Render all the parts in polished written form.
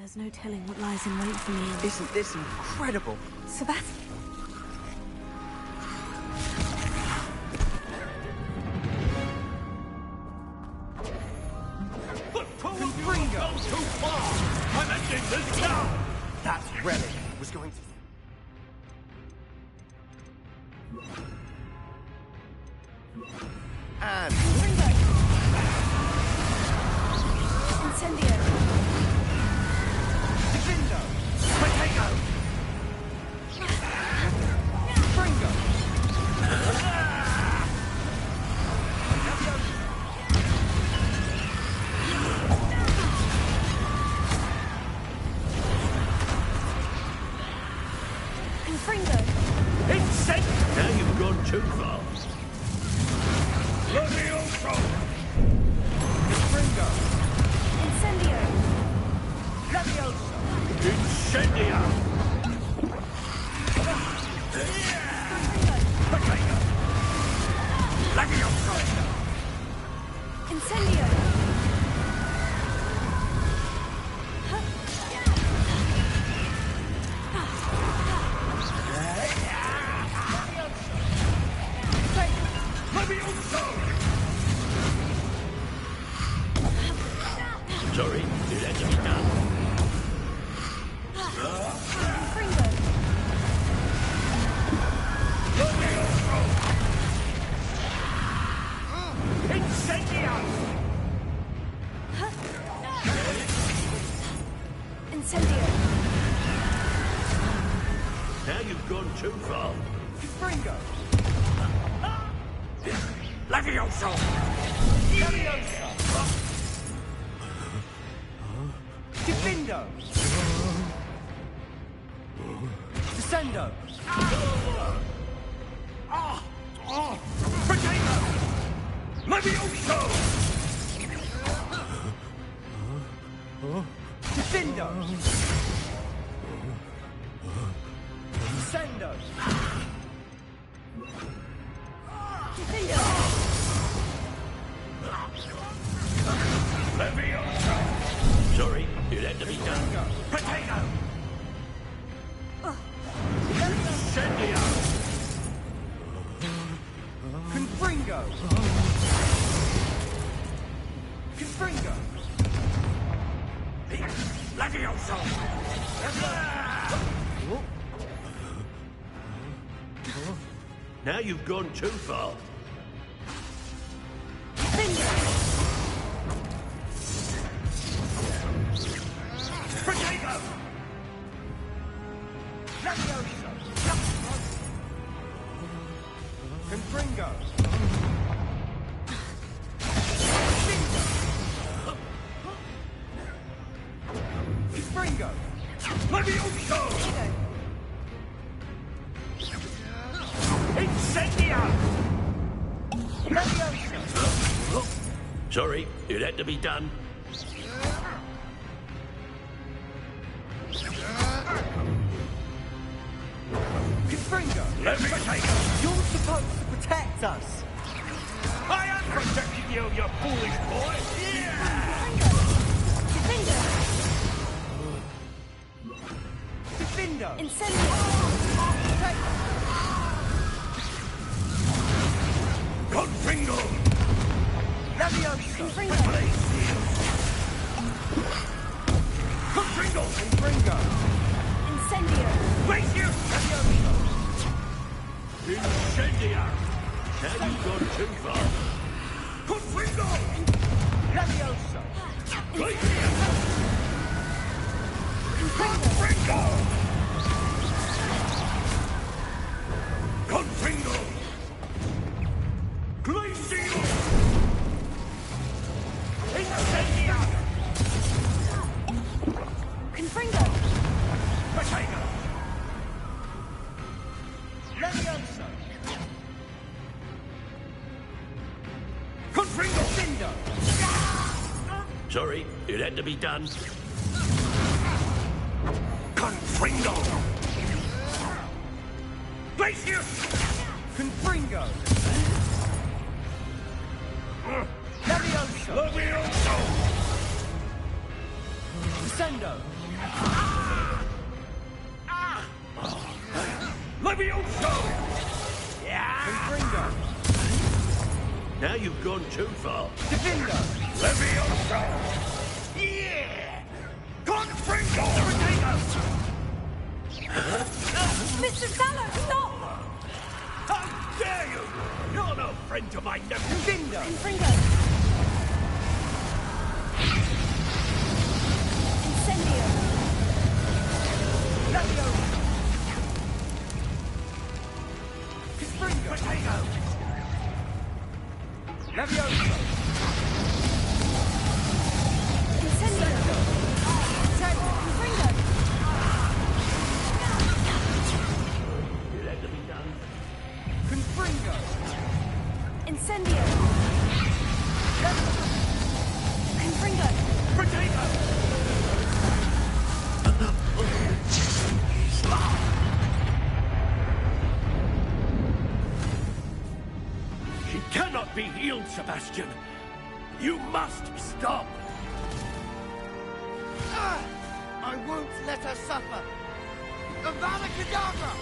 There's no telling what lies in wait for me. Isn't this incredible? Sebastian. Ringo! Too far! I'm ending this now! That relic was going to... And... Ringo! Incendio! Divindo! Potato! Ringo! Confringo! It's set! Now you've gone too far. Levioso! Ringo! Incendio! Levioso! Incendia! Potato! Levioso! Incendio! Sorry, it had to be done. Confringo! Incendia! Incendio! Now you've gone too far. Ringo! Levioso! Levioso! Divindo! Descendo! Potato! Levioso! Divindo! Descendo! Defendo! Levioso! Sorry, it had to be done. Potato! Incendia! Confringo! Confringo! Levioso! Now you've gone too far. Defendo! Potato! Levioso! Confringo! Confringo! Levioso! Incendia! Levioso! Sorry, it had to be done. Confringo! Levioso! You're supposed to protect us! I am protecting you, you foolish boy! Defendo! Divindo! Incendio! Confringo! Levioso! Confringo! Confringo! Confringo! Incendio! Face you! Levioso! Incendia! Now you've gone too far. Confringo! Levioso! Glacier! Confringo! Confringo! Confringo! Glacier! Incendia! Confringo! Potato! Levioso! Confringo! Divindo! Sorry, it had to be done. Confringo! Glacier! Confringo! Levioso! Levioso! Descendo! Now you've gone too far. Defender! Levioso! Yeah! Confringo! Mr. Sallow, stop! How dare you! You're no friend to my nephew! Defender! Confringo! Incendio! Levioso! Confringo! Potato! Levioso! Incendio! Confringo! Confringo! Incendio! Confringo! Potato! She cannot be healed, Sebastian! You must stop! I won't let her suffer! Avada Kedavra!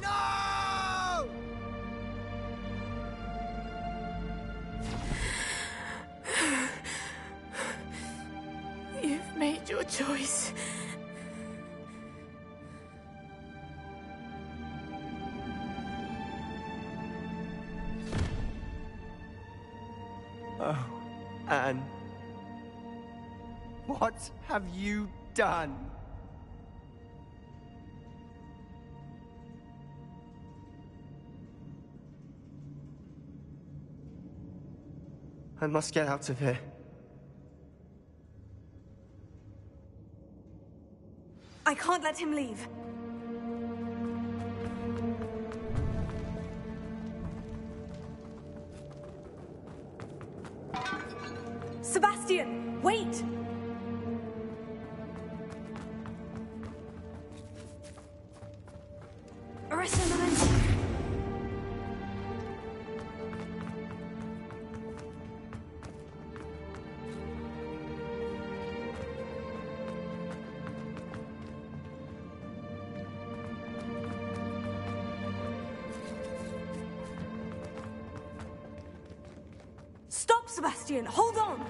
No! You've made your choice. Oh, Anne. What have you done? I must get out of here. I can't let him leave. Sebastian, wait! Arresto Memento. Stop, Sebastian! Hold on!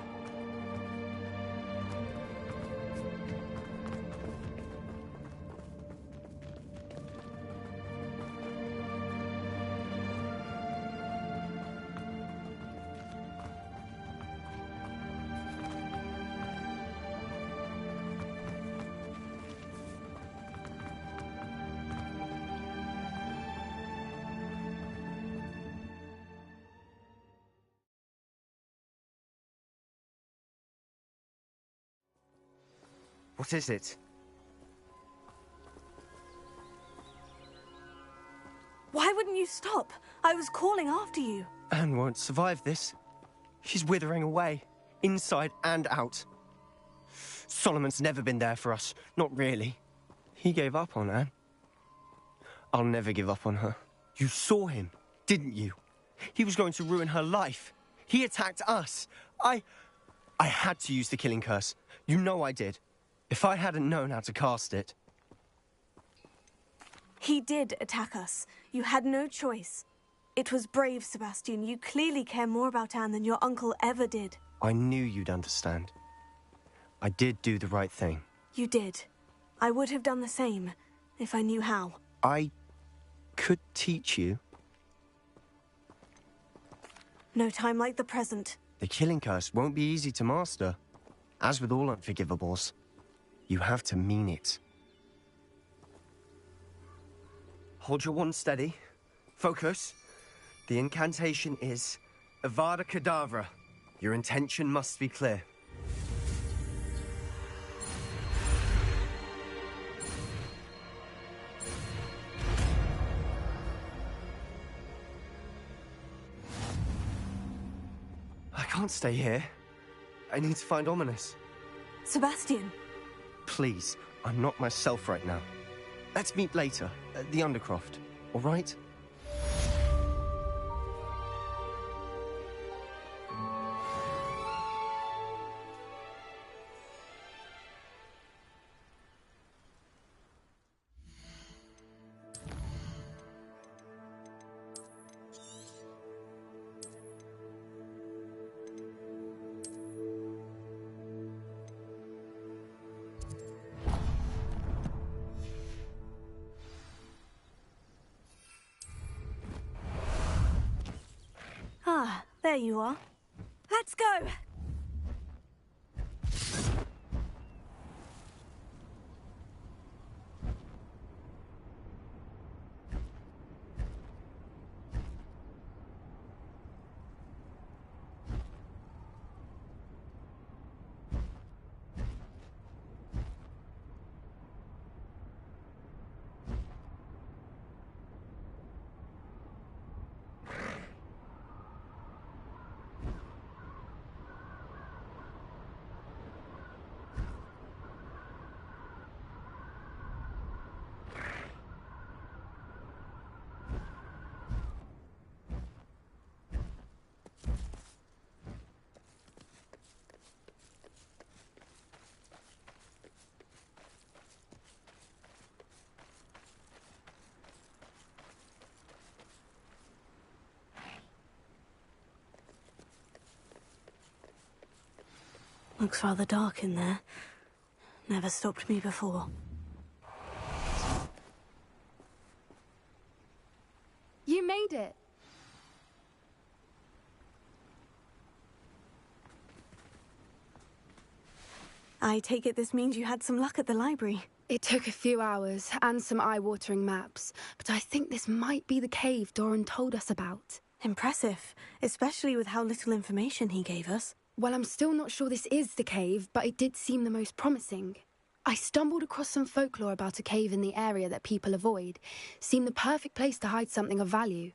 What is it? Why wouldn't you stop? I was calling after you. Anne won't survive this. She's withering away, inside and out. Solomon's never been there for us, not really. He gave up on Anne. I'll never give up on her. You saw him, didn't you? He was going to ruin her life. He attacked us. I had to use the killing curse. You know I did. If I hadn't known how to cast it... He did attack us. You had no choice. It was brave, Sebastian. You clearly care more about Anne than your uncle ever did. I knew you'd understand. I did do the right thing. You did. I would have done the same, if I knew how. I could teach you. No time like the present. The killing curse won't be easy to master. As with all unforgivables. You have to mean it. Hold your wand steady. Focus. The incantation is Avada Kedavra. Your intention must be clear. I can't stay here. I need to find Ominous. Sebastian. Please, I'm not myself right now. Let's meet later, at the Undercroft, all right? Ah, there you are. Let's go! Looks rather dark in there. Never stopped me before. You made it! I take it this means you had some luck at the library. It took a few hours and some eye-watering maps, but I think this might be the cave Doran told us about. Impressive, especially with how little information he gave us. Well, I'm still not sure this is the cave, but it did seem the most promising. I stumbled across some folklore about a cave in the area that people avoid. Seemed the perfect place to hide something of value.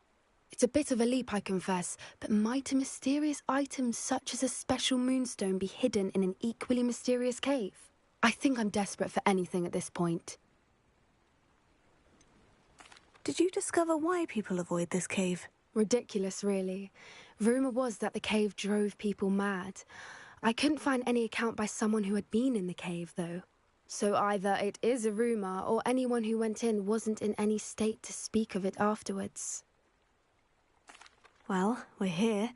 It's a bit of a leap, I confess, but might a mysterious item such as a special moonstone be hidden in an equally mysterious cave? I think I'm desperate for anything at this point. Did you discover why people avoid this cave? Ridiculous, really. Rumour was that the cave drove people mad. I couldn't find any account by someone who had been in the cave, though. So either it is a rumour, or anyone who went in wasn't in any state to speak of it afterwards. Well, we're here.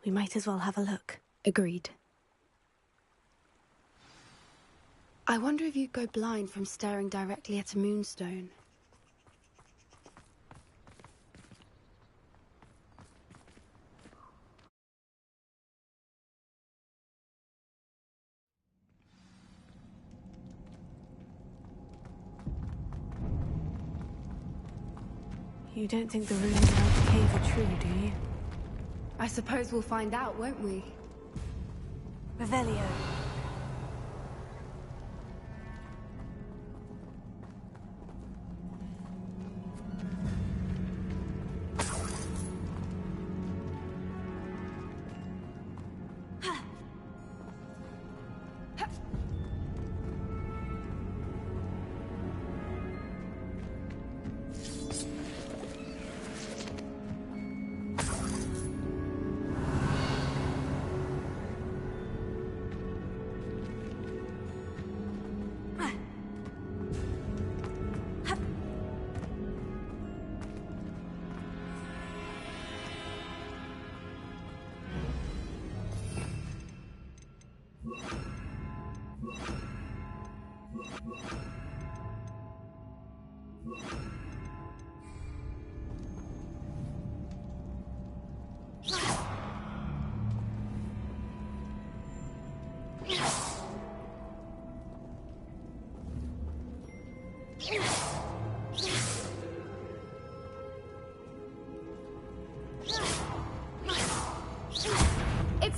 We might as well have a look. Agreed. I wonder if you'd go blind from staring directly at a moonstone. You don't think the rumours about the cave are true, do you? I suppose we'll find out, won't we? Revelio.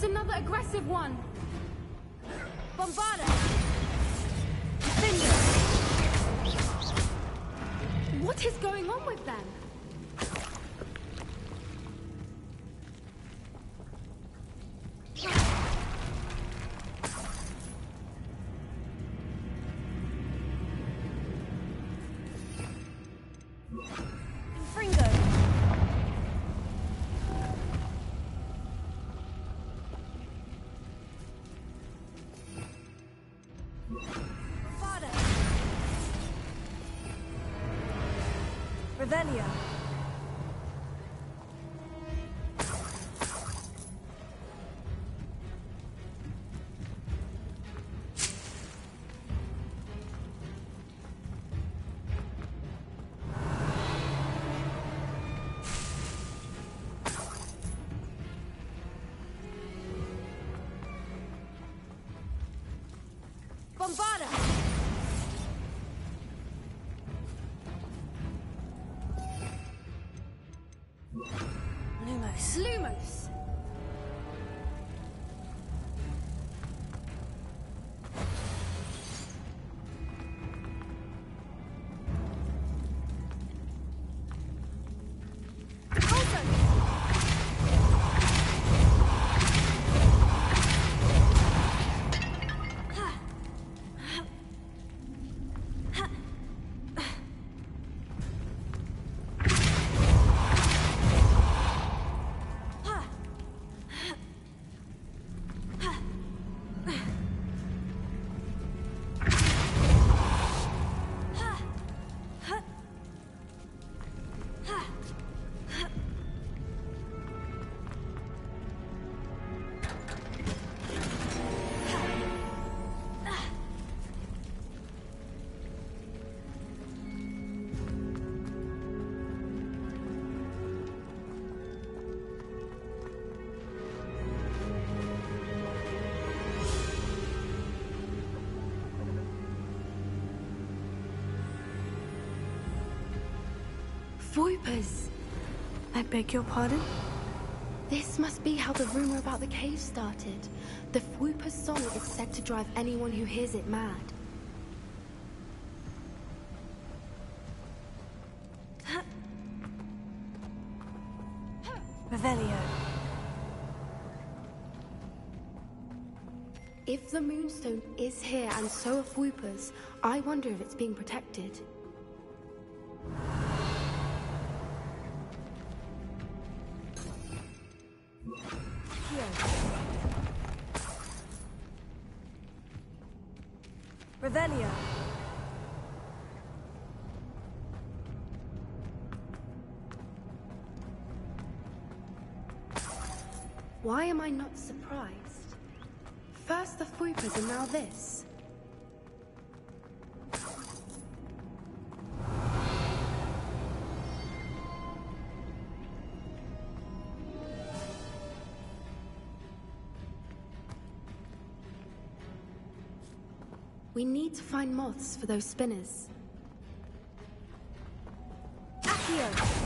It's another aggressive one! Bombarda! Finger! What is going on with them? Revelio. Bombarda! Lumos! Voipers! I beg your pardon? This must be how the rumor about the cave started. The Voipers' song is said to drive anyone who hears it mad. Revelio. If the Moonstone is here and so are Voipers, I wonder if it's being protected. Revelio. Why am I not surprised? First the Voipers and now this. We need to find moths for those spinners. Accio.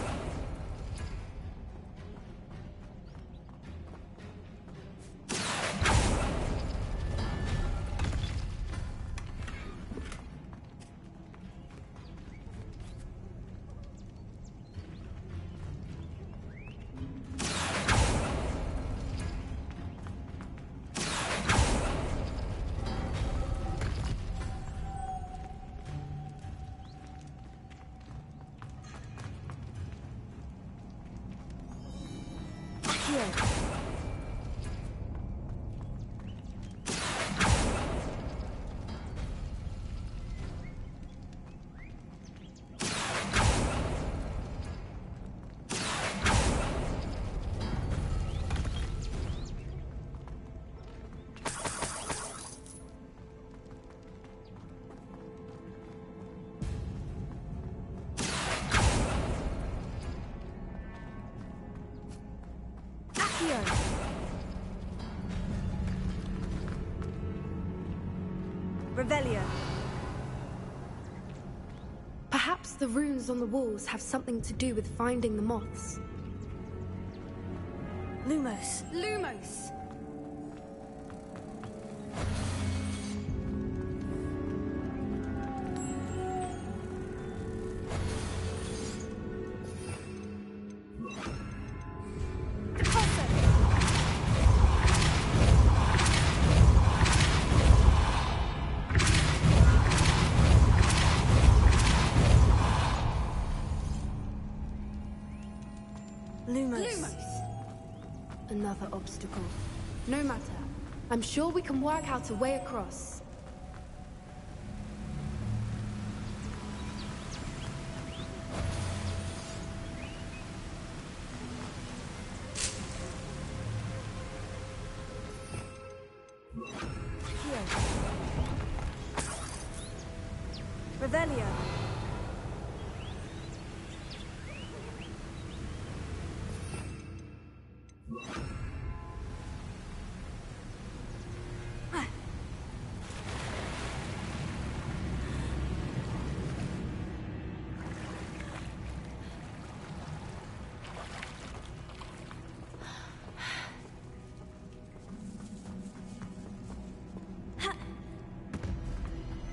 Revelio. Perhaps the runes on the walls have something to do with finding the moths. Lumos. Lumos! Lumos. Another obstacle. No matter. I'm sure we can work out a way across. Revelio.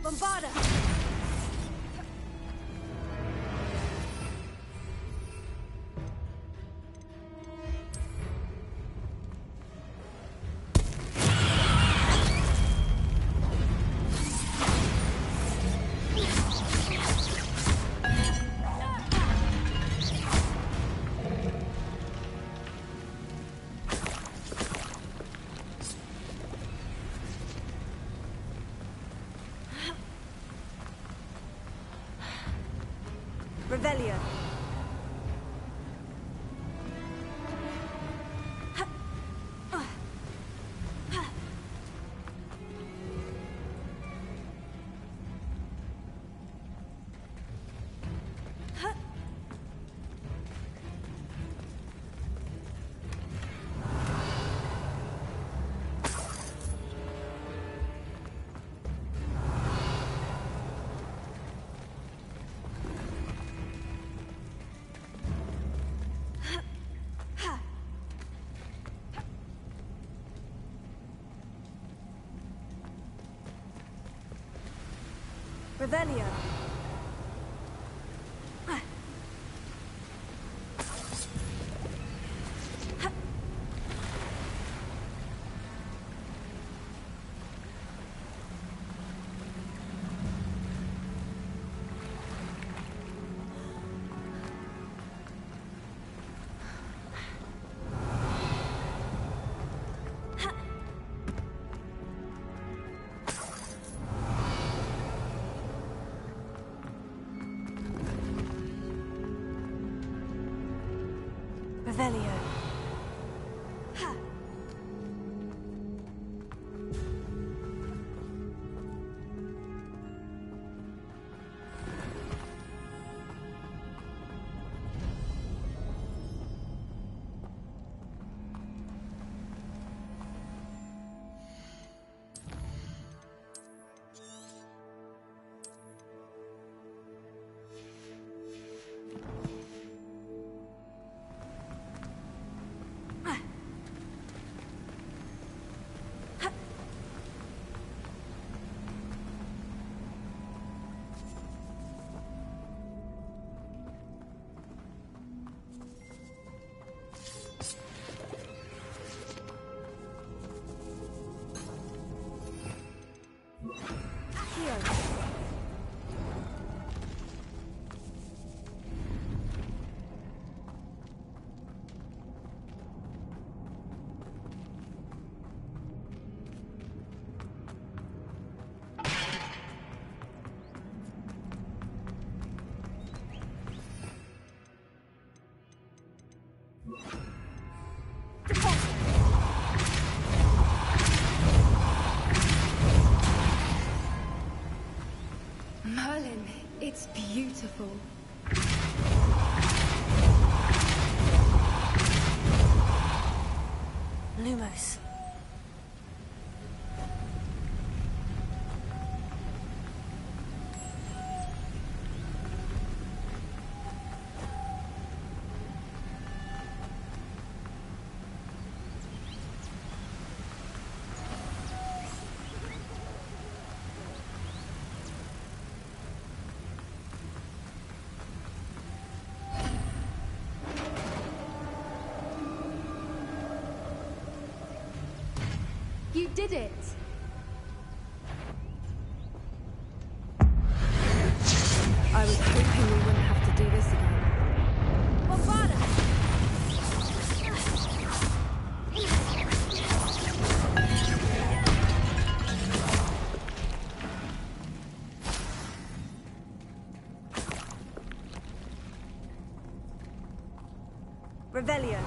Bombarda! Revelio. Revelio. Revelio. Merlin, it's beautiful. Lumos. You did it! I was hoping we wouldn't have to do this again. Bombarda! Revelio.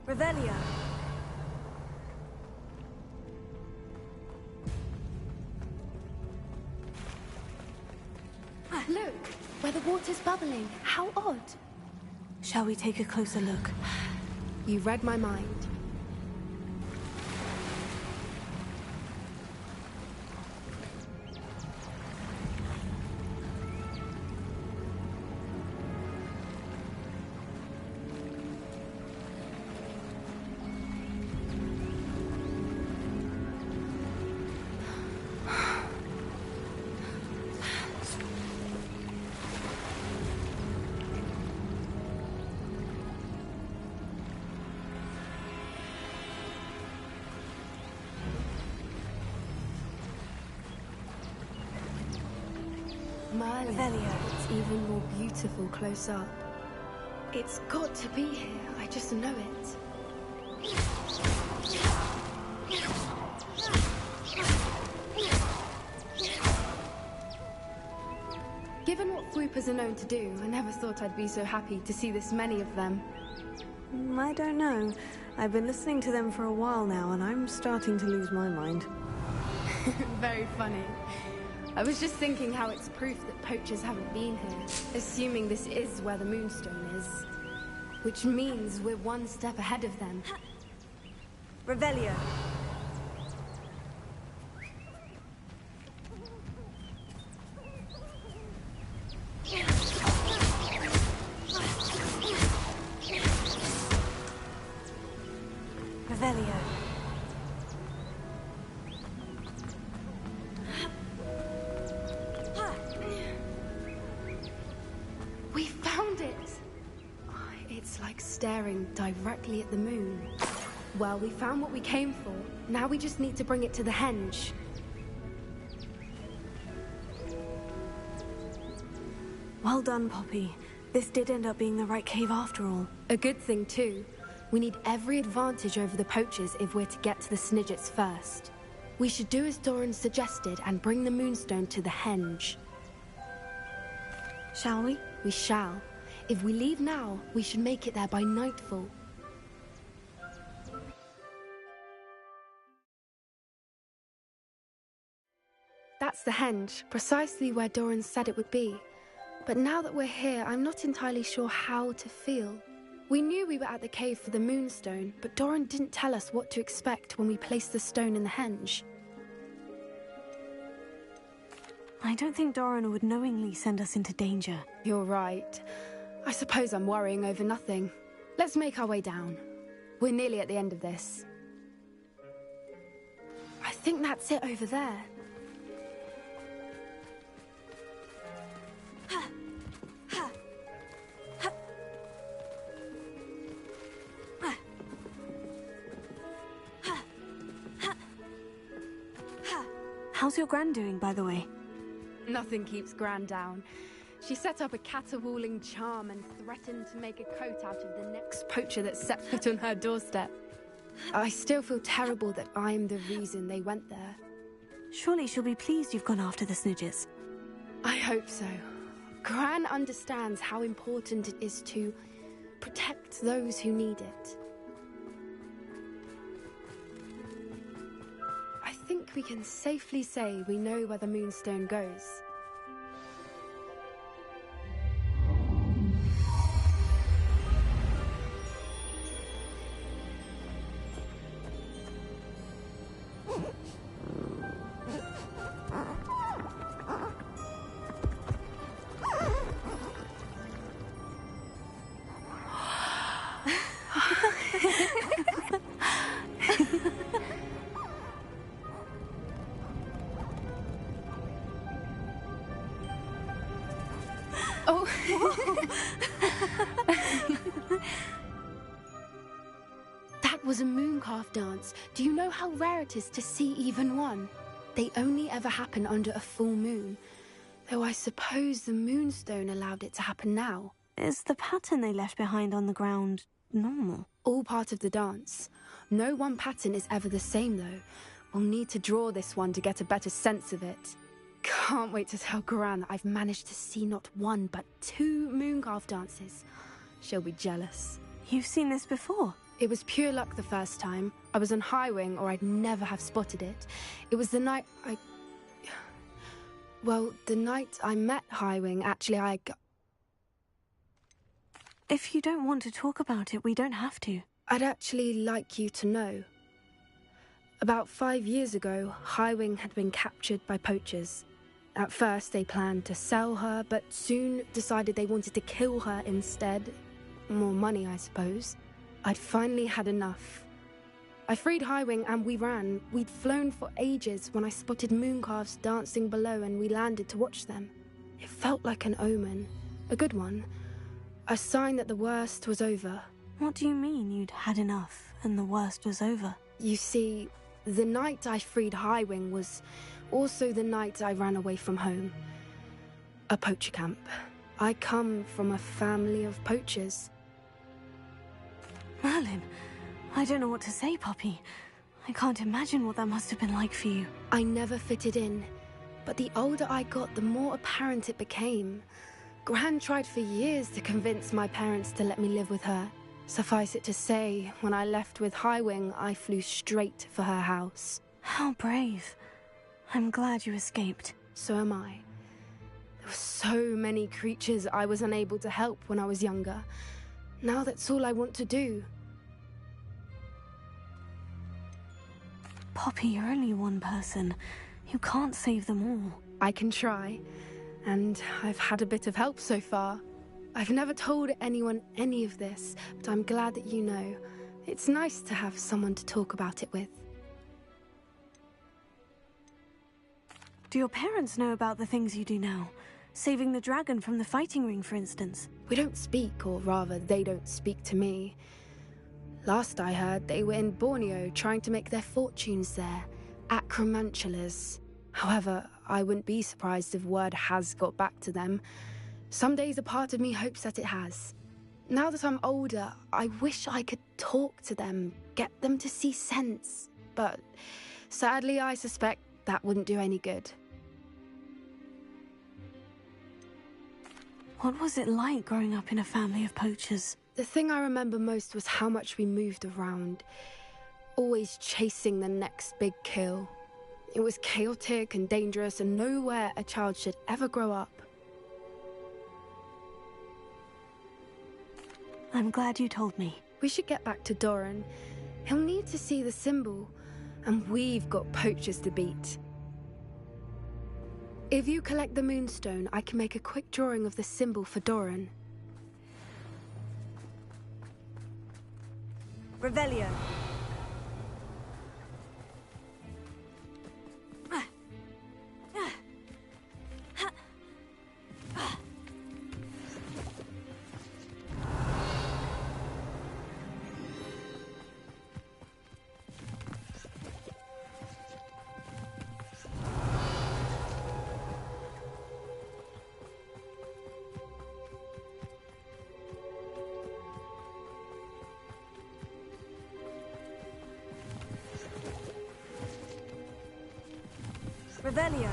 Revelio. Look, where the water's bubbling. How odd. Shall we take a closer look? You read my mind. Merlin, it's even more beautiful close up. It's got to be here, I just know it. Given what swoopers are known to do, I never thought I'd be so happy to see this many of them. I don't know. I've been listening to them for a while now, and I'm starting to lose my mind. Very funny. I was just thinking how it's proof that poachers haven't been here, assuming this is where the Moonstone is. Which means we're one step ahead of them. Revelio. Revelio. We found it! It's like staring directly at the moon. Well, we found what we came for. Now we just need to bring it to the henge. Well done, Poppy. This did end up being the right cave after all. A good thing, too. We need every advantage over the poachers if we're to get to the Snidgets first. We should do as Doran suggested and bring the Moonstone to the henge. Shall we? We shall. If we leave now, we should make it there by nightfall. That's the henge, precisely where Doran said it would be. But now that we're here, I'm not entirely sure how to feel. We knew we were at the cave for the Moonstone, but Doran didn't tell us what to expect when we placed the stone in the henge. I don't think Doran would knowingly send us into danger. You're right. I suppose I'm worrying over nothing. Let's make our way down. We're nearly at the end of this. I think that's it over there. How's your Gran doing, by the way? Nothing keeps Gran down. She set up a caterwauling charm and threatened to make a coat out of the next poacher that set foot on her doorstep. I still feel terrible that I'm the reason they went there. Surely she'll be pleased you've gone after the Snidgets. I hope so. Gran understands how important it is to protect those who need it. I think we can safely say we know where the Moonstone goes. Oh. was a mooncalf dance. Do you know how rare it is to see even one? They only ever happen under a full moon. Though I suppose the moonstone allowed it to happen now. Is the pattern they left behind on the ground normal? All part of the dance. No one pattern is ever the same, though. We'll need to draw this one to get a better sense of it. Can't wait to tell Gran that I've managed to see not one, but 2 mooncalf dances. She'll be jealous. You've seen this before? It was pure luck the first time. I was on Highwing, or I'd never have spotted it. It was the night the night I met Highwing, actually, If you don't want to talk about it, we don't have to. I'd actually like you to know. About 5 years ago, Highwing had been captured by poachers. At first, they planned to sell her, but soon decided they wanted to kill her instead. More money, I suppose. I'd finally had enough. I freed Highwing and we ran. We'd flown for ages when I spotted mooncalves dancing below and we landed to watch them. It felt like an omen. A good one. A sign that the worst was over. What do you mean you'd had enough and the worst was over? You see, the night I freed Highwing was also the night I ran away from home. A poacher camp. I come from a family of poachers. Merlin, I don't know what to say, Poppy. I can't imagine what that must have been like for you. I never fitted in, but the older I got, the more apparent it became. Gran tried for years to convince my parents to let me live with her. Suffice it to say, when I left with Highwing, I flew straight for her house. How brave. I'm glad you escaped. So am I. There were so many creatures I was unable to help when I was younger. Now that's all I want to do. Poppy, you're only one person. You can't save them all. I can try, and I've had a bit of help so far. I've never told anyone any of this, but I'm glad that you know. It's nice to have someone to talk about it with. Do your parents know about the things you do now? Saving the dragon from the fighting ring, for instance. We don't speak, or rather, they don't speak to me. Last I heard, they were in Borneo trying to make their fortunes there. Acromantulas. However, I wouldn't be surprised if word has got back to them. Some days a part of me hopes that it has. Now that I'm older, I wish I could talk to them, get them to see sense. But sadly, I suspect that wouldn't do any good. What was it like growing up in a family of poachers? The thing I remember most was how much we moved around, always chasing the next big kill. It was chaotic and dangerous, and nowhere a child should ever grow up. I'm glad you told me. We should get back to Doran. He'll need to see the symbol, and we've got poachers to beat. If you collect the moonstone, I can make a quick drawing of the symbol for Doran. Revelio. Revelio.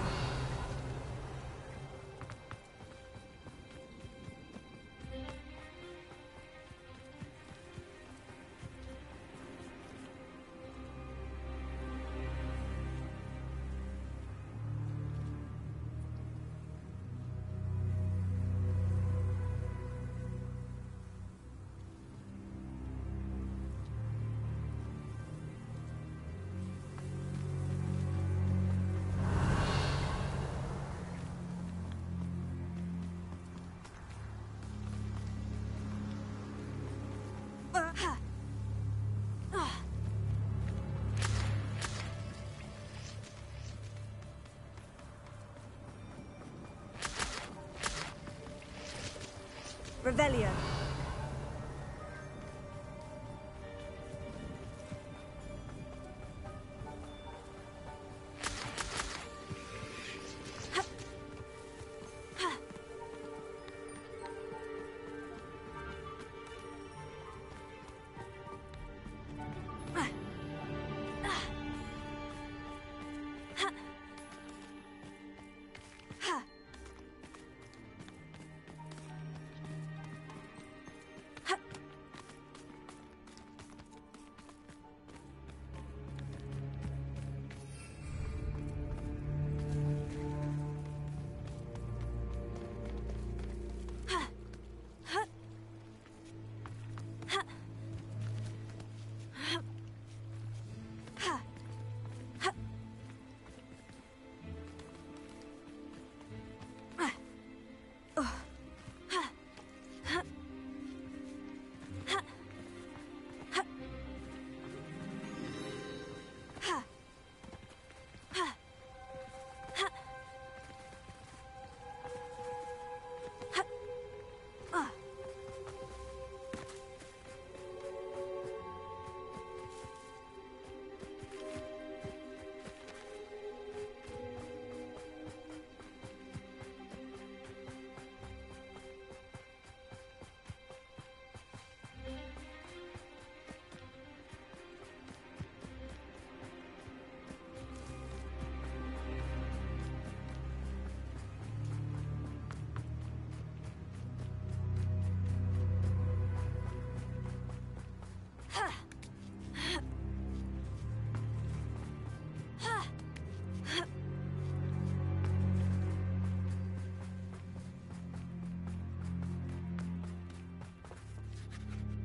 Revelio.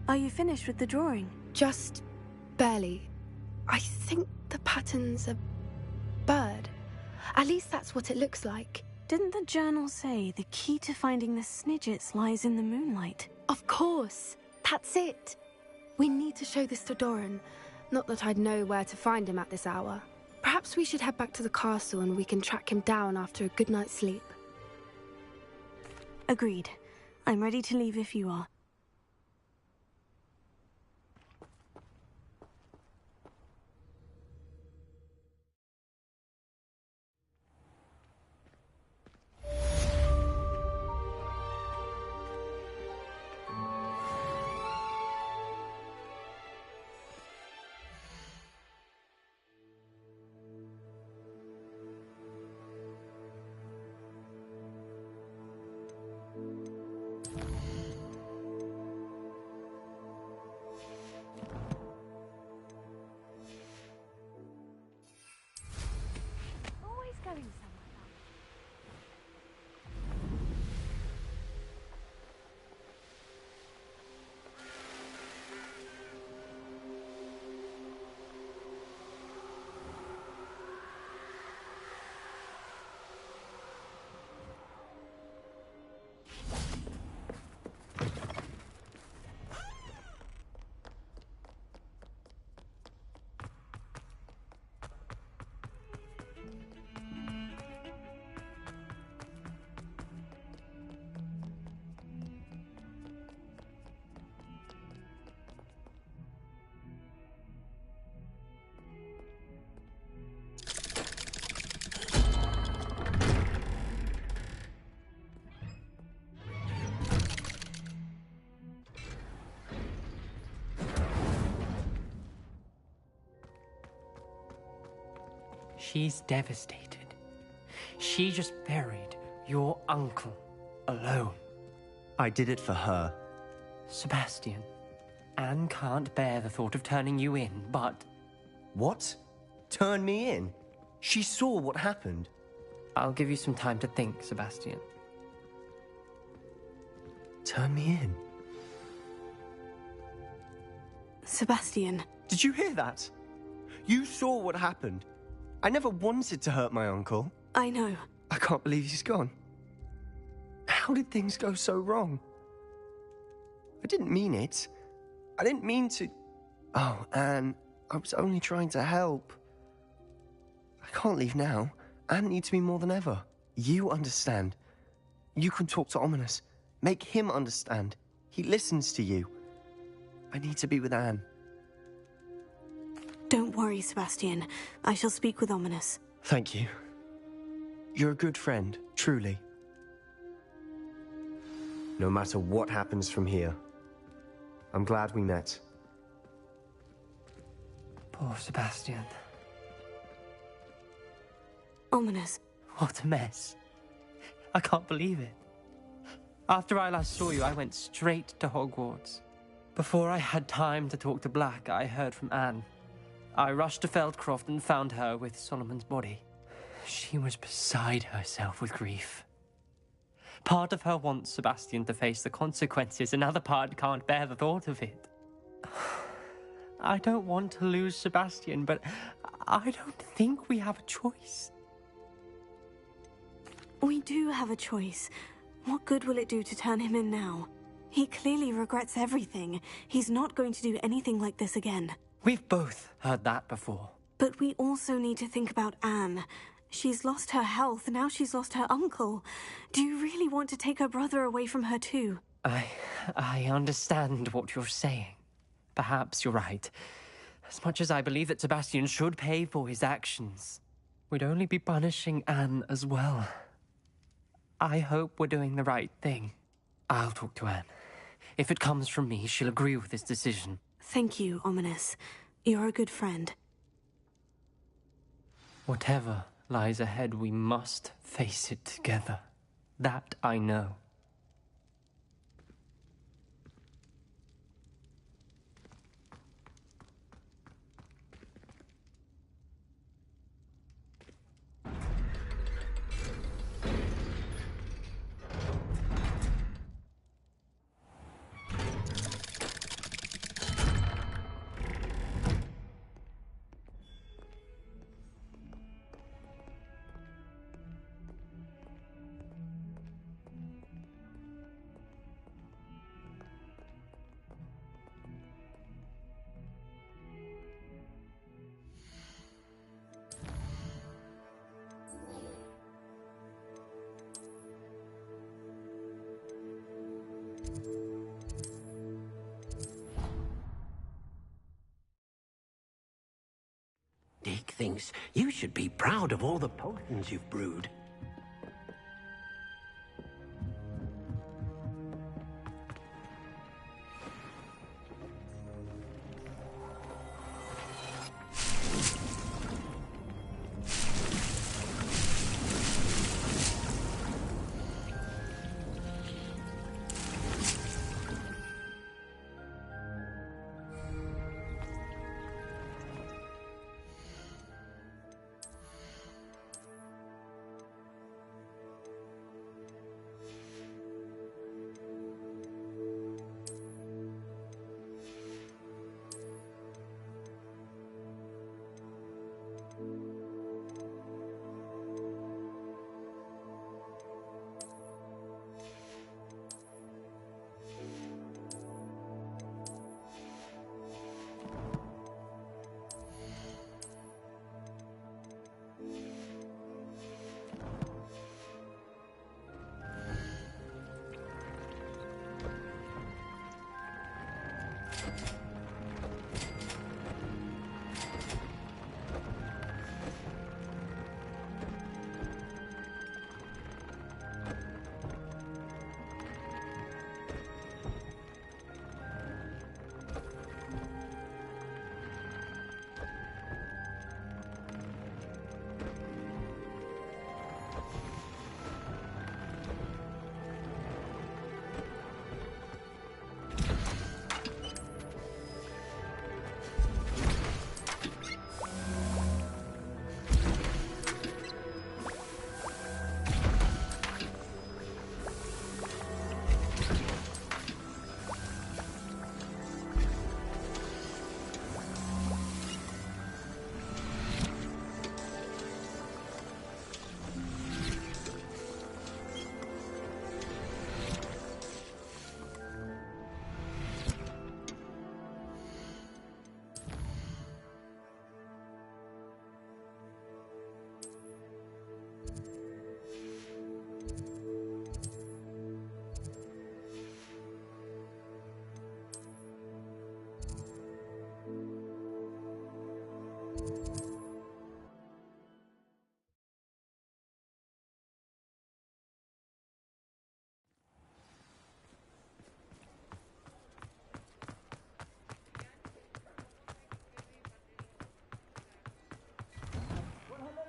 Are you finished with the drawing? Just barely. I think the pattern's a bird. At least that's what it looks like. Didn't the journal say the key to finding the Snidgets lies in the moonlight? Of course. That's it. We need to show this to Doran. Not that I'd know where to find him at this hour. Perhaps we should head back to the castle and we can track him down after a good night's sleep. Agreed. I'm ready to leave if you are. Always going somewhere. She's devastated. She just buried your uncle alone. I did it for her. Sebastian, Anne can't bear the thought of turning you in, but... What? Turn me in? She saw what happened. I'll give you some time to think, Sebastian. Turn me in? Sebastian. Did you hear that? You saw what happened. I never wanted to hurt my uncle. I know. I can't believe he's gone. How did things go so wrong? I didn't mean it. I didn't mean to... Oh, Anne, I was only trying to help. I can't leave now. Anne needs me more than ever. You understand. You can talk to Ominous. Make him understand. He listens to you. I need to be with Anne. Don't worry, Sebastian. I shall speak with Ominous. Thank you. You're a good friend, truly. No matter what happens from here, I'm glad we met. Poor Sebastian. Ominous. What a mess. I can't believe it. After I last saw you, I went straight to Hogwarts. Before I had time to talk to Black, I heard from Anne. I rushed to Feldcroft and found her with Solomon's body. She was beside herself with grief. Part of her wants Sebastian to face the consequences, another part can't bear the thought of it. I don't want to lose Sebastian, but I don't think we have a choice. We do have a choice. What good will it do to turn him in now? He clearly regrets everything. He's not going to do anything like this again. We've both heard that before. But we also need to think about Anne. She's lost her health, now she's lost her uncle. Do you really want to take her brother away from her too? I understand what you're saying. Perhaps you're right. As much as I believe that Sebastian should pay for his actions, we'd only be punishing Anne as well. I hope we're doing the right thing. I'll talk to Anne. If it comes from me, she'll agree with this decision. Thank you, Ominous. You're a good friend. Whatever lies ahead, we must face it together. That I know. thinks you should be proud of all the potions you've brewed.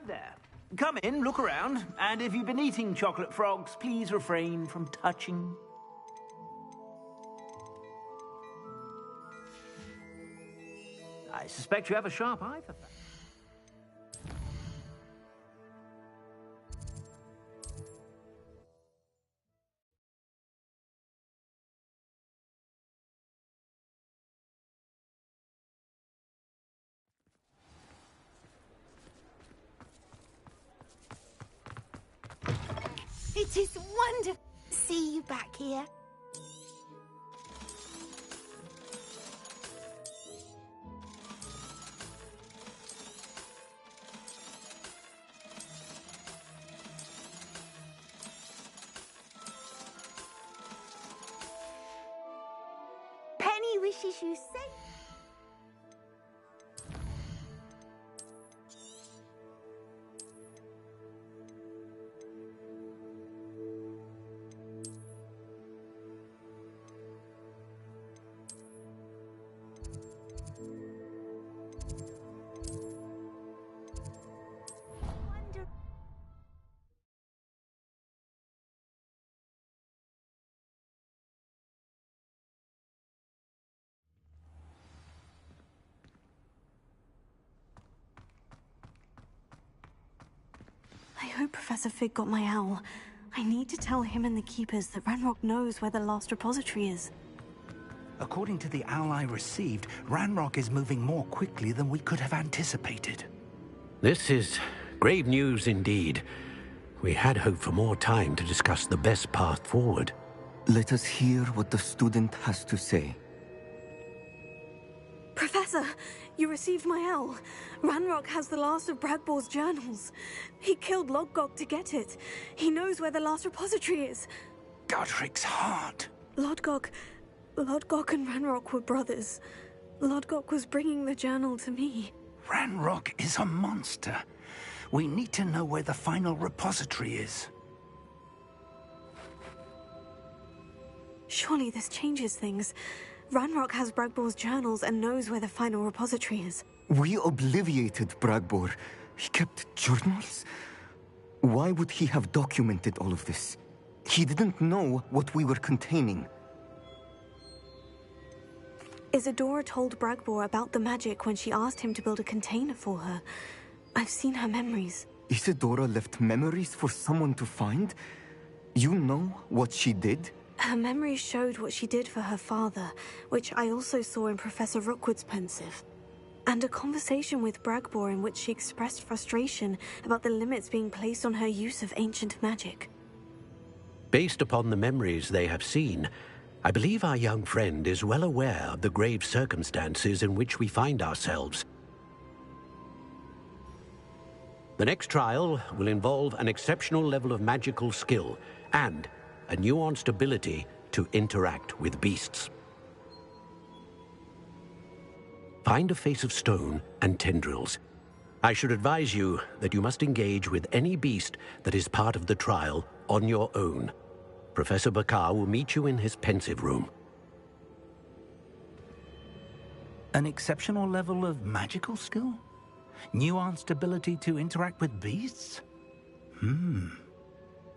There. Come in, look around, and if you've been eating chocolate frogs, please refrain from touching. I suspect you have a sharp eye for that. It is wonderful to see you back here. Penny wishes you safe. I hope Professor Fig got my owl. I need to tell him and the Keepers that Ranrock knows where the last repository is. According to the owl I received, Ranrock is moving more quickly than we could have anticipated. This is grave news indeed. We had hoped for more time to discuss the best path forward. Let us hear what the student has to say. Professor, you received my owl. Ranrock has the last of Bradbor's journals. He killed Lodgok to get it. He knows where the last repository is. Godric's heart. Lodgok and Ranrock were brothers. Lodgok was bringing the journal to me. Ranrock is a monster. We need to know where the final repository is. Surely this changes things. Ranrock has Bragbor's journals and knows where the final repository is. We obliviated Bragbor. He kept journals? Why would he have documented all of this? He didn't know what we were containing. Isadora told Bragbor about the magic when she asked him to build a container for her. I've seen her memories. Isadora left memories for someone to find? You know what she did? Her memories showed what she did for her father, which I also saw in Professor Rookwood's pensive. And a conversation with Bragbor in which she expressed frustration about the limits being placed on her use of ancient magic. Based upon the memories they have seen, I believe our young friend is well aware of the grave circumstances in which we find ourselves. The next trial will involve an exceptional level of magical skill and a nuanced ability to interact with beasts. Find a face of stone and tendrils. I should advise you that you must engage with any beast that is part of the trial on your own. Professor Bakar will meet you in his pensive room. An exceptional level of magical skill? Nuanced ability to interact with beasts?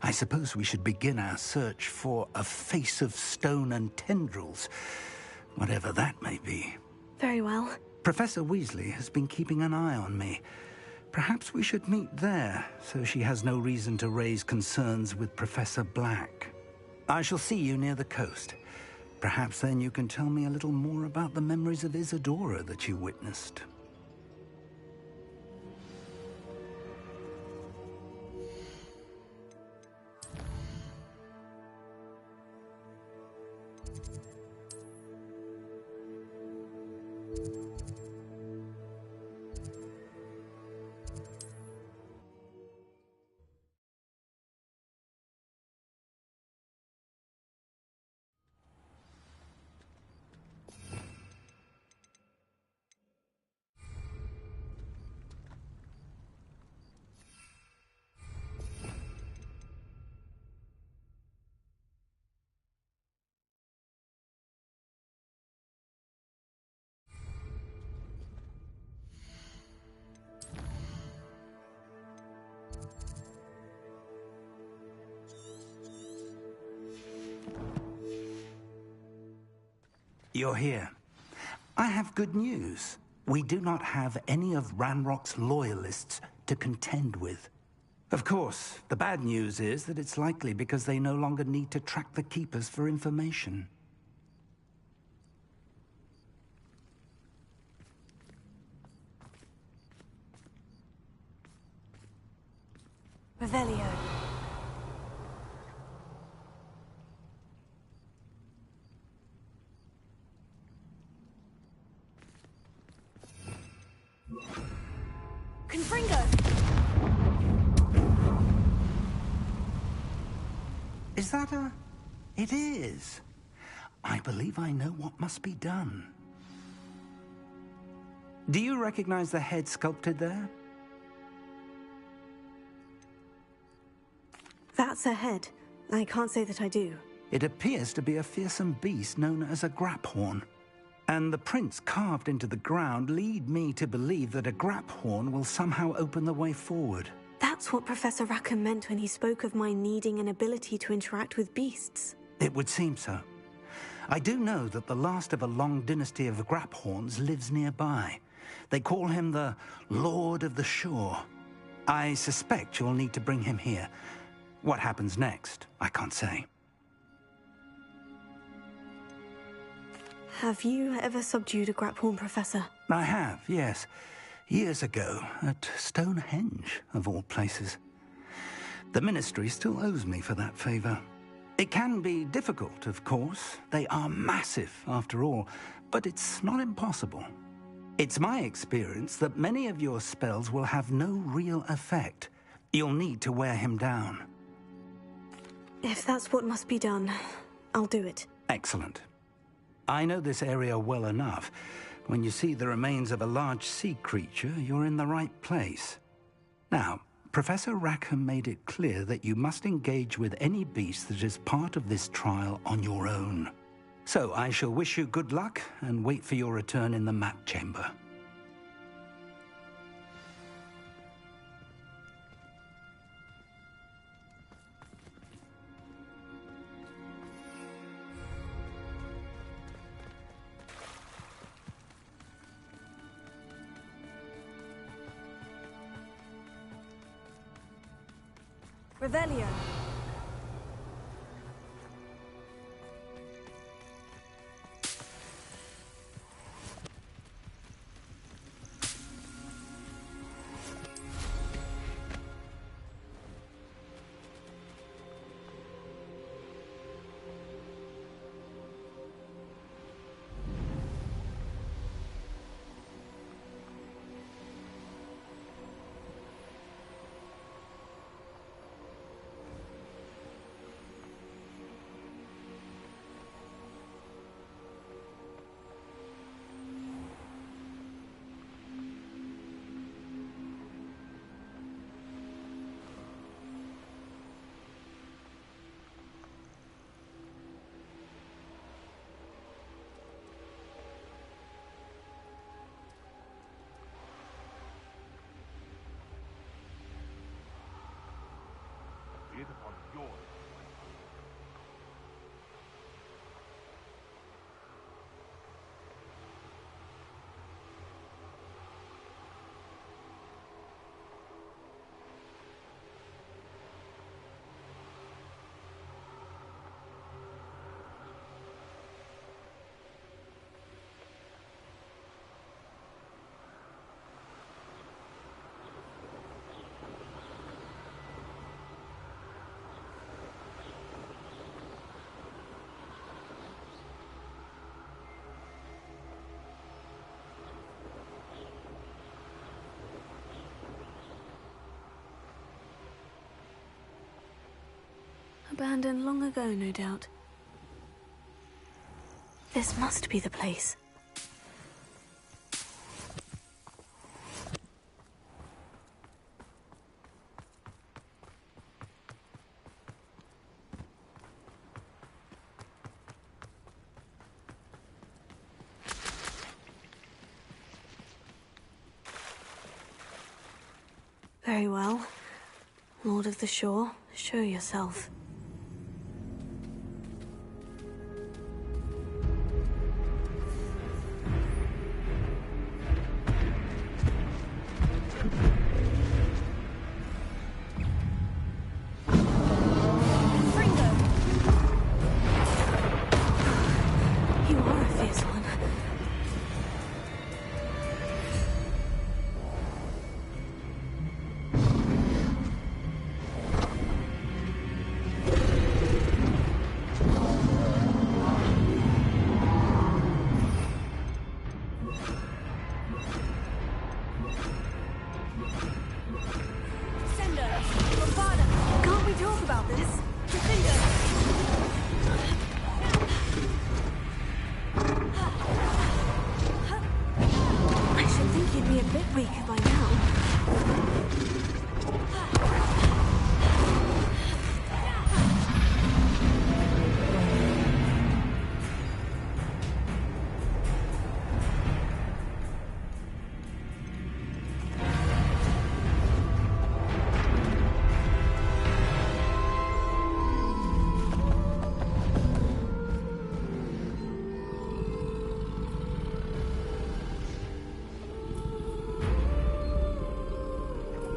I suppose we should begin our search for a face of stone and tendrils, whatever that may be. Very well. Professor Weasley has been keeping an eye on me. Perhaps we should meet there, so she has no reason to raise concerns with Professor Black. I shall see you near the coast. Perhaps then you can tell me a little more about the memories of Isadora that you witnessed. You're here. I have good news. We do not have any of Ranrock's loyalists to contend with. Of course, the bad news is that it's likely because they no longer need to track the Keepers for information. Revelio. Confringo! Is that a... It is. I believe I know what must be done. Do you recognize the head sculpted there? That's her head. I can't say that I do. It appears to be a fearsome beast known as a graphorn. And the prints carved into the ground lead me to believe that a graphorn will somehow open the way forward. That's what Professor Rackham meant when he spoke of my needing an ability to interact with beasts. It would seem so. I do know that the last of a long dynasty of graphorns lives nearby. They call him the Lord of the Shore. I suspect you'll need to bring him here. What happens next, I can't say. Have you ever subdued a graphorn, Professor? I have, yes. Years ago, at Stonehenge, of all places. The Ministry still owes me for that favor. It can be difficult, of course. They are massive, after all, but it's not impossible. It's my experience that many of your spells will have no real effect. You'll need to wear him down. If that's what must be done, I'll do it. Excellent. I know this area well enough. When you see the remains of a large sea creature, you're in the right place. Now, Professor Rackham made it clear that you must engage with any beast that is part of this trial on your own. So I shall wish you good luck and wait for your return in the map chamber. Revelio. Upon your Abandoned long ago, no doubt. This must be the place. Very well. Lord of the Shore, show yourself.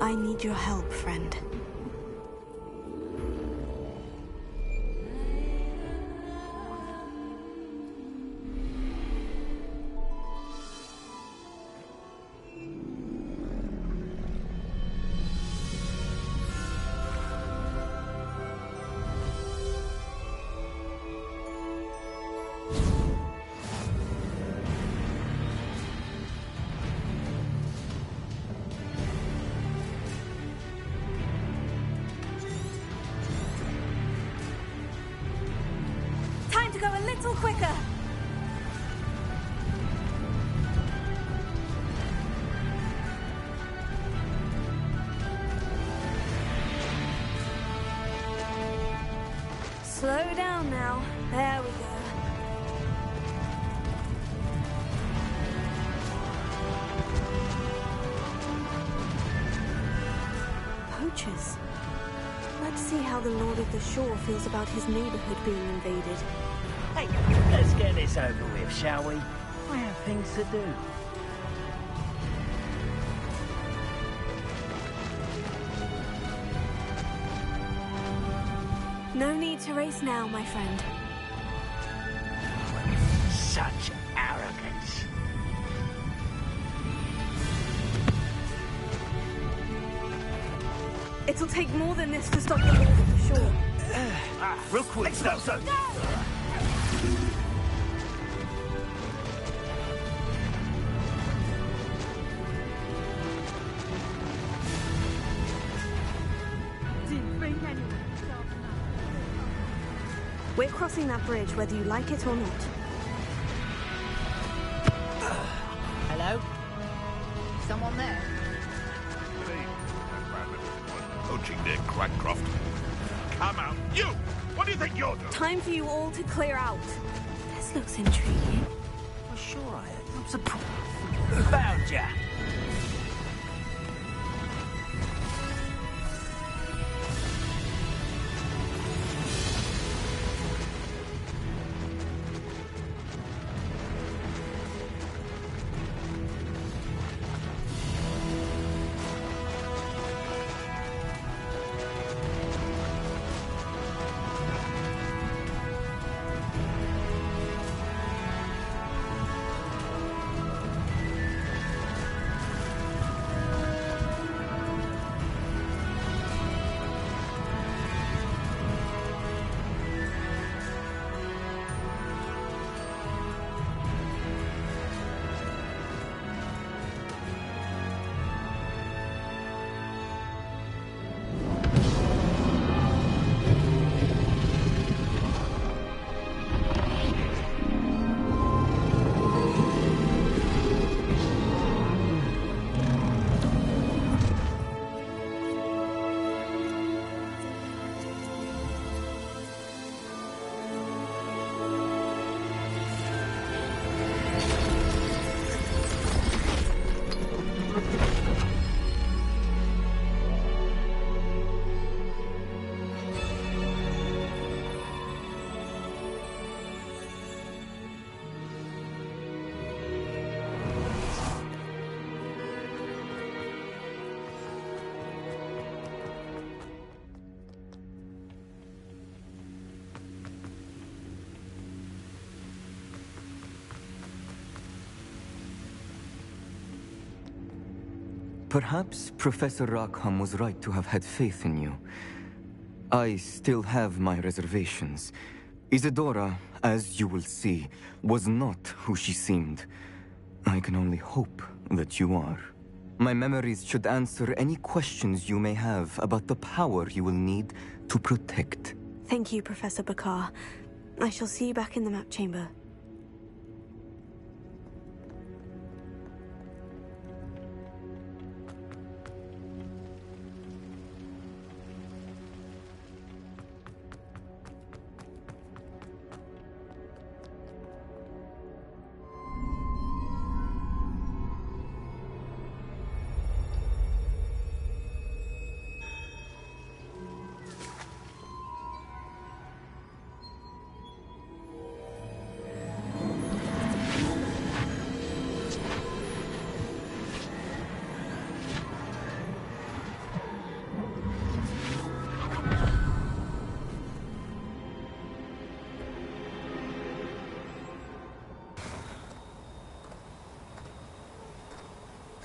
I need your help, friend. There we go. Poachers. Let's see how the Lord of the Shore feels about his neighborhood being invaded. Hey, let's get this over with, shall we? I have things to do. No need to race now, my friend. Such arrogance. It'll take more than this to stop the Lord of the Shore. Rookwood, stop so. We're crossing that bridge whether you like it or not. Hello? Someone there? Poaching near Crackcroft. Come out, you! What do you think you're doing? Time for you all to clear out. This looks intriguing. Well, sure I am. I'm surprised. Found ya. Perhaps Professor Rackham was right to have had faith in you. I still have my reservations. Isadora, as you will see, was not who she seemed. I can only hope that you are. My memories should answer any questions you may have about the power you will need to protect. Thank you, Professor Bakar. I shall see you back in the map chamber.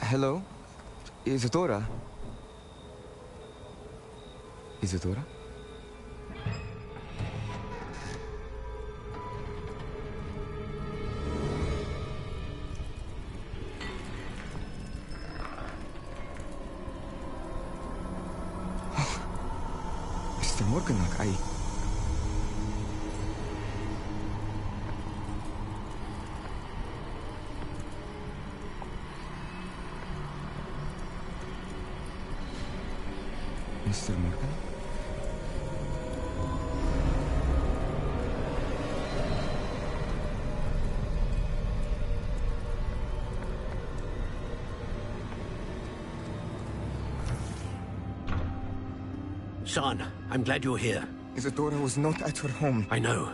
Hello? Isadora? Isadora? Mr. Morganach, Mr. Morgan? son. I'm glad you're here. Isadora was not at her home. I know.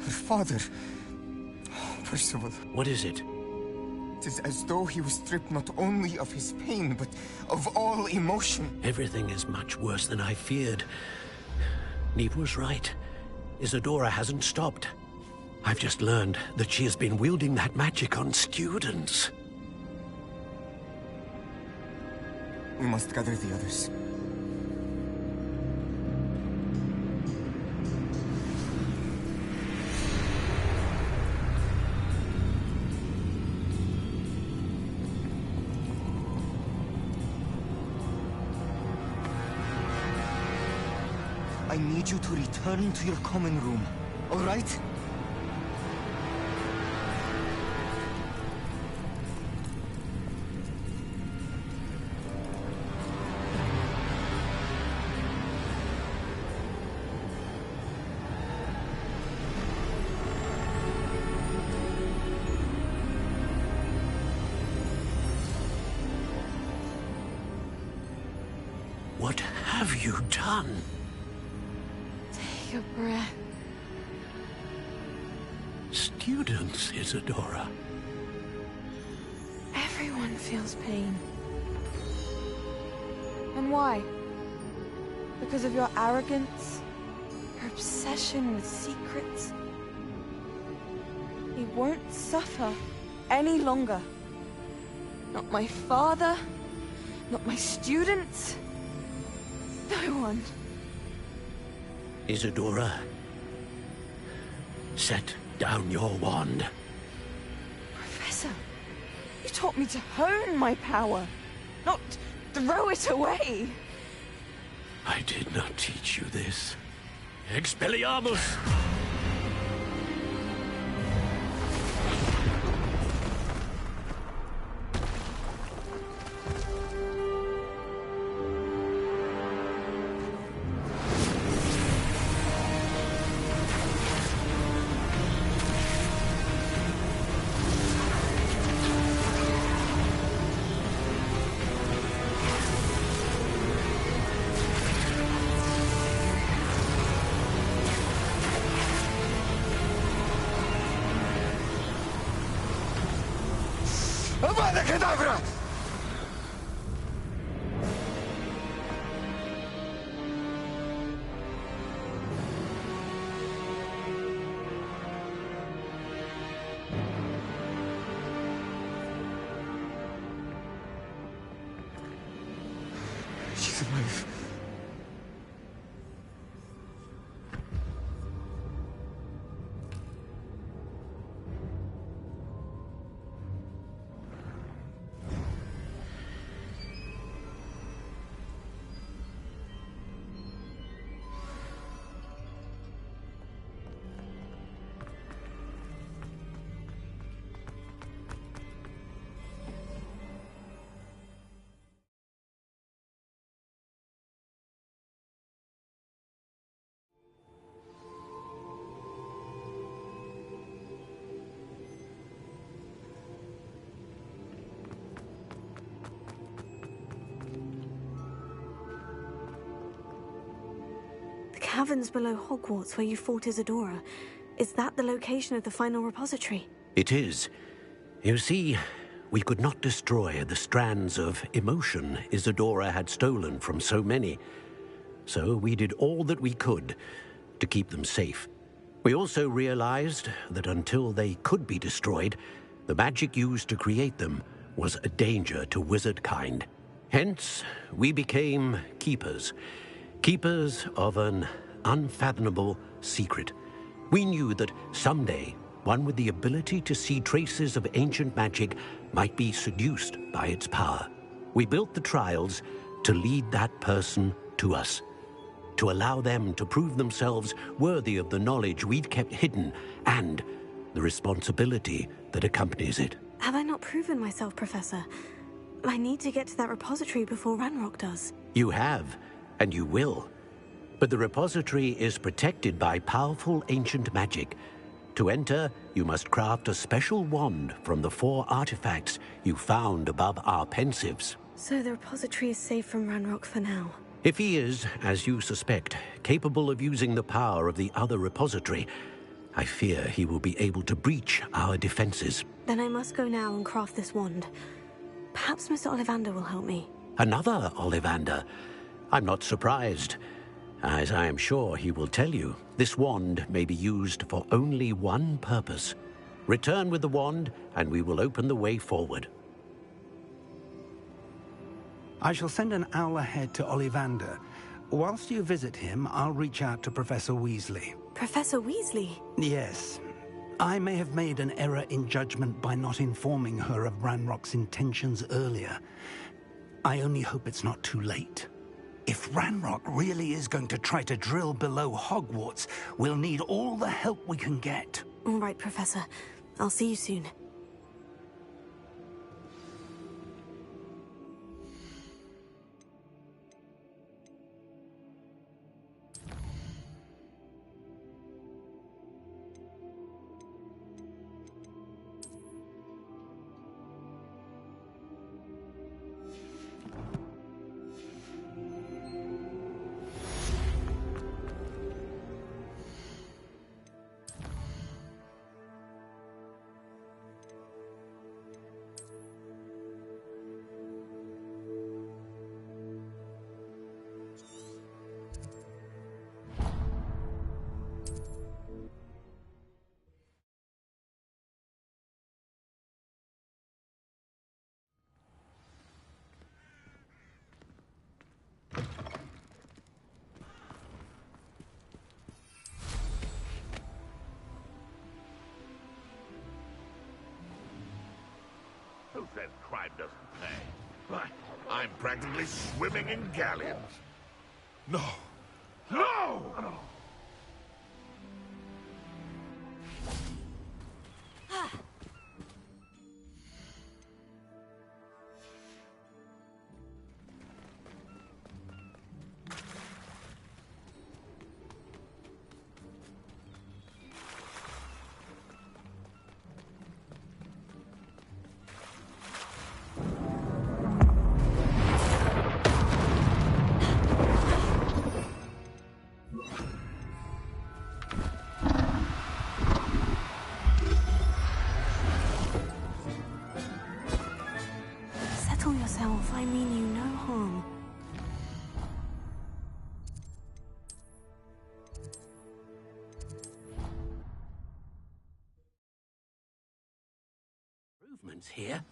Her father... Oh, Percival. What is it? It is as though he was stripped not only of his pain, but of all emotion. Everything is much worse than I feared. Neve was right. Isadora hasn't stopped. I've just learned that she has been wielding that magic on students. We must gather the others. I need you to return to your common room, all right? What have you done? Take a breath. Students, Isadora. Everyone feels pain. And why? Because of your arrogance? Your obsession with secrets? He won't suffer any longer. Not my father, not my students, no one. Isadora, set down your wand. Professor, you taught me to hone my power, not throw it away. I did not teach you this. Expelliarmus! Avada Kedavra! She's alive. Caverns below Hogwarts where you fought Isadora. Is that the location of the final repository? It is. You see, we could not destroy the strands of emotion Isadora had stolen from so many. So we did all that we could to keep them safe. We also realized that until they could be destroyed, the magic used to create them was a danger to wizard kind. Hence, we became keepers. Keepers of an unfathomable secret. We knew that someday, one with the ability to see traces of ancient magic might be seduced by its power. We built the trials to lead that person to us, to allow them to prove themselves worthy of the knowledge we'd kept hidden and the responsibility that accompanies it. Have I not proven myself, Professor? I need to get to that repository before Ranrock does. You have, and you will. But the repository is protected by powerful ancient magic. To enter, you must craft a special wand from the 4 artifacts you found above our pensives. So the repository is safe from Ranrock for now. If he is, as you suspect, capable of using the power of the other repository, I fear he will be able to breach our defenses. Then I must go now and craft this wand. Perhaps Mr. Ollivander will help me. Another Ollivander? I'm not surprised. As I am sure he will tell you, this wand may be used for only one purpose. Return with the wand, and we will open the way forward. I shall send an owl ahead to Ollivander. Whilst you visit him, I'll reach out to Professor Weasley. Professor Weasley? Yes. I may have made an error in judgment by not informing her of Ranrock's intentions earlier. I only hope it's not too late. If Ranrock really is going to try to drill below Hogwarts, we'll need all the help we can get. All right, Professor. I'll see you soon. Who says crime doesn't pay? Why, I'm practically swimming in galleons. No! No! Settle yourself. I mean you no harm. Improvements here?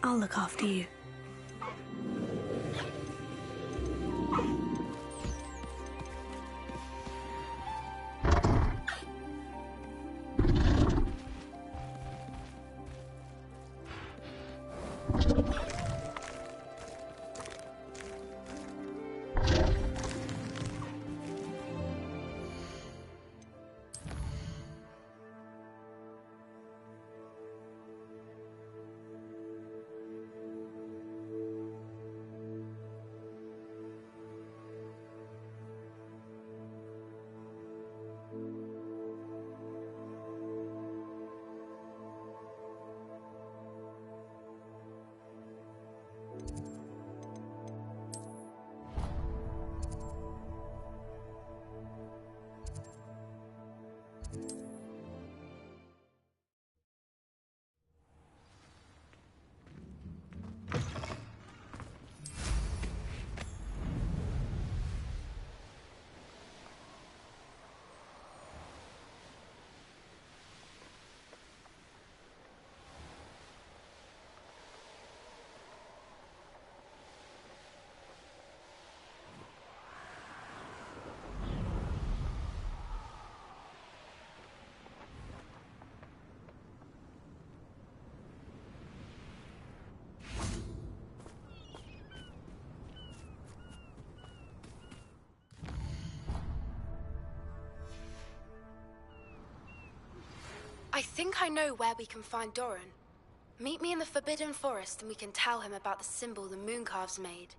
I'll look after you. think I know where we can find Doran. Meet me in the Forbidden Forest and we can tell him about the symbol the Mooncalves made.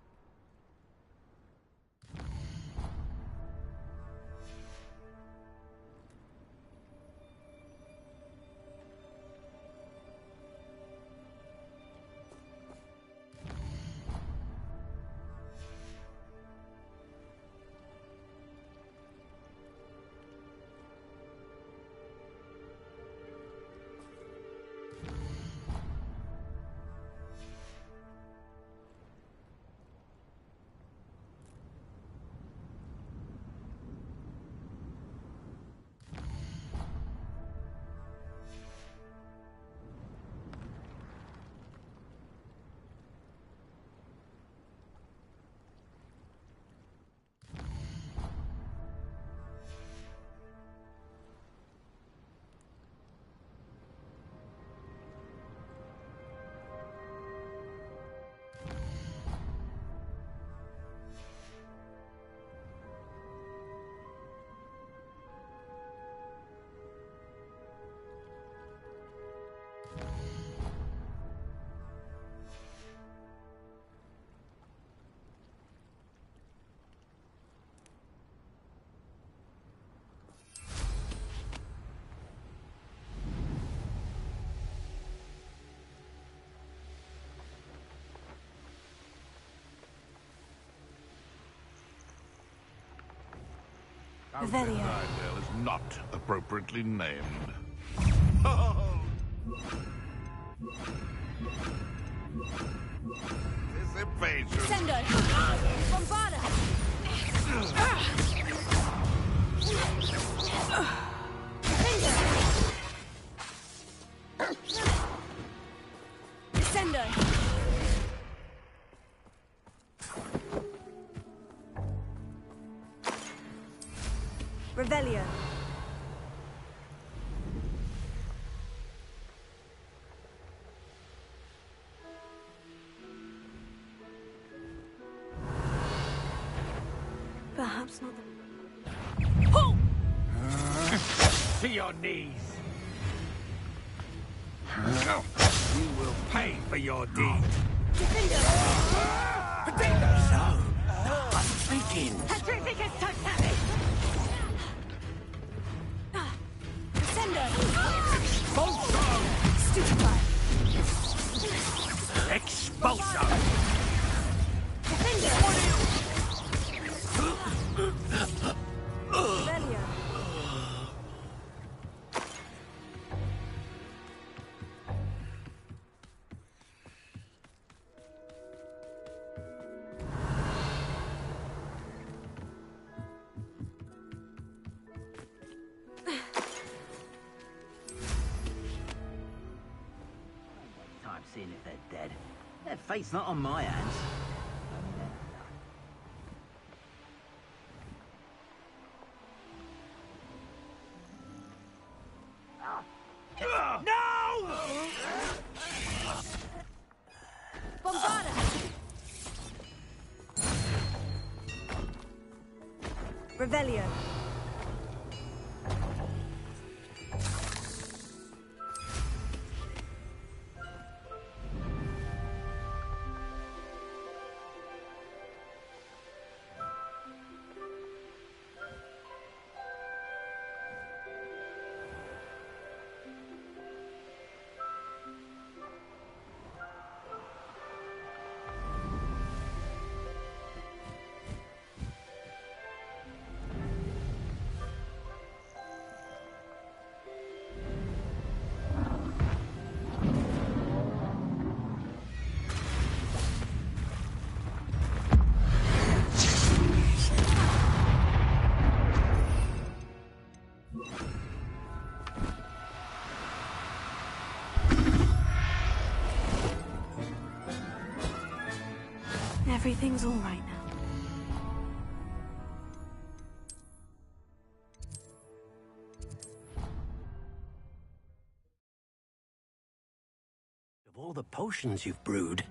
Revelio. Idale is not appropriately named. This evasion. Sendo! Bombarda! Sendo! Revelio. Perhaps not the... To your knees. You will pay for your deed. So, I'm thinking. Petrificus Totavi! Sendo! Expulso! Stupefy! Expulso! Revelio. Time seeing if they're dead. Their fate's not on my hands. Bombarda! Revelio. Everything's all right now. Of all the potions you've brewed,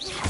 Yeah.